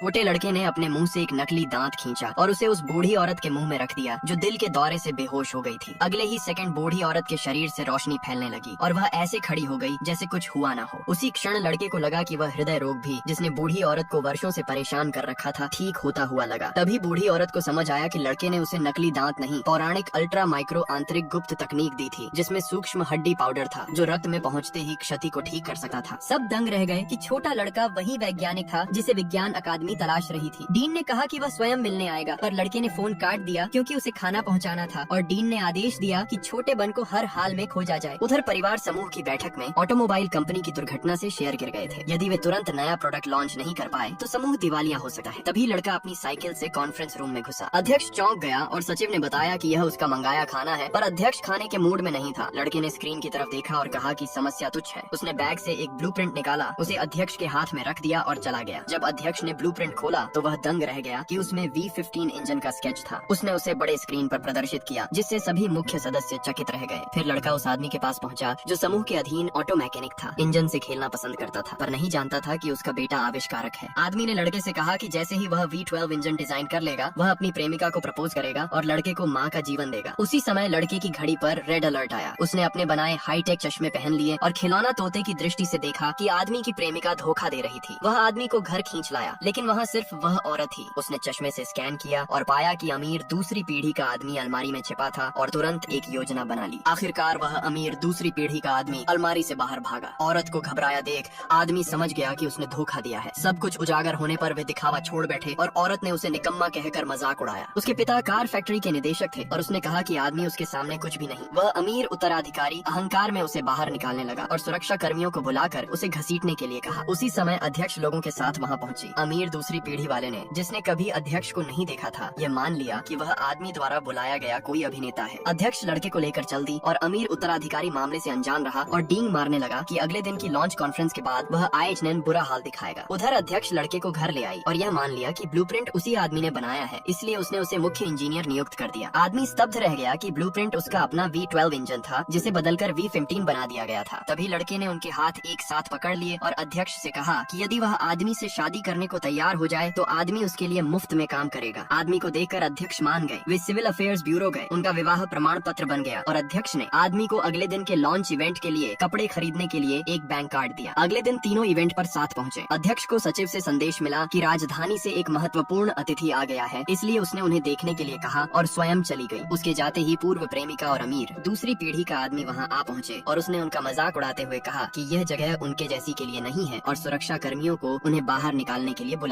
छोटे लड़के ने अपने मुंह से एक नकली दांत खींचा और उसे उस बूढ़ी औरत के मुंह में रख दिया जो दिल के दौरे से बेहोश हो गई थी। अगले ही सेकंड बूढ़ी औरत के शरीर से रोशनी फैलने लगी और वह ऐसे खड़ी हो गई जैसे कुछ हुआ ना हो। उसी क्षण लड़के को लगा कि वह हृदय रोग भी, जिसने बूढ़ी औरत को वर्षों से परेशान कर रखा था, ठीक होता हुआ लगा। तभी बूढ़ी औरत को समझ आया कि लड़के ने उसे नकली दांत नहीं, पौराणिक अल्ट्रा माइक्रो आंतरिक गुप्त तकनीक दी थी, जिसमें सूक्ष्म हड्डी पाउडर था जो रक्त में पहुंचते ही क्षति को ठीक कर सकता था। सब दंग रह गए कि छोटा लड़का वही वैज्ञानिक था जिसे विज्ञान अकादमी तलाश रही थी। डीन ने कहा कि वह स्वयं मिलने आएगा, पर लड़के ने फोन काट दिया क्योंकि उसे खाना पहुंचाना था और डीन ने आदेश दिया कि छोटे बन को हर हाल में खोजा जाए। उधर परिवार समूह की बैठक में ऑटोमोबाइल कंपनी की दुर्घटना से शेयर गिर गए थे। यदि वे तुरंत नया प्रोडक्ट लॉन्च नहीं कर पाए तो समूह दिवालिया हो सकता है। तभी लड़का अपनी साइकिल से कॉन्फ्रेंस रूम में घुसा। अध्यक्ष चौंक गया और सचिव ने बताया कि यह उसका मंगाया खाना है, पर अध्यक्ष खाने के मूड में नहीं था। लड़के ने स्क्रीन की तरफ देखा और कहा कि समस्या तुच्छ है। उसने बैग से एक ब्लूप्रिंट निकाला, उसे अध्यक्ष के हाथ में रख दिया और चला गया। जब अध्यक्ष ने ब्लूप्रिंट खोला तो वह दंग रह गया कि उसमें V15 इंजन का स्केच था। उसने उसे बड़े स्क्रीन पर प्रदर्शित किया जिससे सभी मुख्य सदस्य चकित रह गए। फिर लड़का उस आदमी के पास पहुंचा जो समूह के अधीन ऑटो मैकेनिक था। इंजन से खेलना पसंद करता था पर नहीं जानता था कि उसका बेटा आविष्कारक है। आदमी ने लड़के से कहा कि जैसे ही वह V12 इंजन डिजाइन कर लेगा वह अपनी प्रेमिका को प्रपोज करेगा और लड़के को माँ का जीवन देगा। उसी समय लड़के की घड़ी पर रेड अलर्ट आया। उसने अपने बनाए हाईटेक चश्मे पहन लिए और खिलौना तोते की दृष्टि से देखा कि आदमी की प्रेमिका धोखा दे रही थी। वह आदमी को घर खींच लाया लेकिन वहाँ सिर्फ वह औरत थी। उसने चश्मे से स्कैन किया और पाया कि अमीर दूसरी पीढ़ी का आदमी अलमारी में छिपा था और तुरंत एक योजना बना ली। आखिरकार वह अमीर दूसरी पीढ़ी का आदमी अलमारी से बाहर भागा। औरत को घबराया देख आदमी समझ गया कि उसने धोखा दिया है। सब कुछ उजागर होने पर वे दिखावा छोड़ बैठे और औरत ने उसे निकम्मा कहकर मजाक उड़ाया। उसके पिता कार फैक्ट्री के निदेशक थे और उसने कहा कि आदमी उसके सामने कुछ भी नहीं। वह अमीर उत्तराधिकारी अहंकार में उसे बाहर निकालने लगा और सुरक्षा कर्मियों को बुलाकर उसे घसीटने के लिए कहा। उसी समय अध्यक्ष लोगों के साथ वहाँ पहुंची। अमीर दूसरी पीढ़ी वाले ने, जिसने कभी अध्यक्ष को नहीं देखा था, यह मान लिया कि वह आदमी द्वारा बुलाया गया कोई अभिनेता है। अध्यक्ष लड़के को लेकर चल दी और अमीर उत्तराधिकारी मामले से अनजान रहा और डींग मारने लगा कि अगले दिन की लॉन्च कॉन्फ्रेंस के बाद वह आईएचएन बुरा हाल दिखाएगा। उधर अध्यक्ष लड़के को घर ले आई और यह मान लिया कि ब्लूप्रिंट उसी आदमी ने बनाया है, इसलिए उसने उसे मुख्य इंजीनियर नियुक्त कर दिया। आदमी स्तब्ध रह गया कि ब्लूप्रिंट उसका अपना V12 इंजन था जिसे बदलकर V15 बना दिया गया था। तभी लड़के ने उनके हाथ एक साथ पकड़ लिए और अध्यक्ष से कहा कि यदि वह आदमी से शादी करने को तैयार हो जाए तो आदमी उसके लिए मुफ्त में काम करेगा। आदमी को देखकर अध्यक्ष मान गए। वे सिविल अफेयर्स ब्यूरो गए। उनका विवाह प्रमाण पत्र बन गया और अध्यक्ष ने आदमी को अगले दिन के लॉन्च इवेंट के लिए कपड़े खरीदने के लिए एक बैंक कार्ड दिया। अगले दिन तीनों इवेंट पर साथ पहुंचे। अध्यक्ष को सचिव से संदेश मिला कि राजधानी से एक महत्वपूर्ण अतिथि आ गया है, इसलिए उसने उन्हें देखने के लिए कहा और स्वयं चली गई। उसके जाते ही पूर्व प्रेमिका और अमीर दूसरी पीढ़ी का आदमी वहाँ आ पहुँचे और उसने उनका मजाक उड़ाते हुए कहा कि यह जगह उनके जैसी के लिए नहीं है और सुरक्षा कर्मियों को उन्हें बाहर निकालने के लिए बुला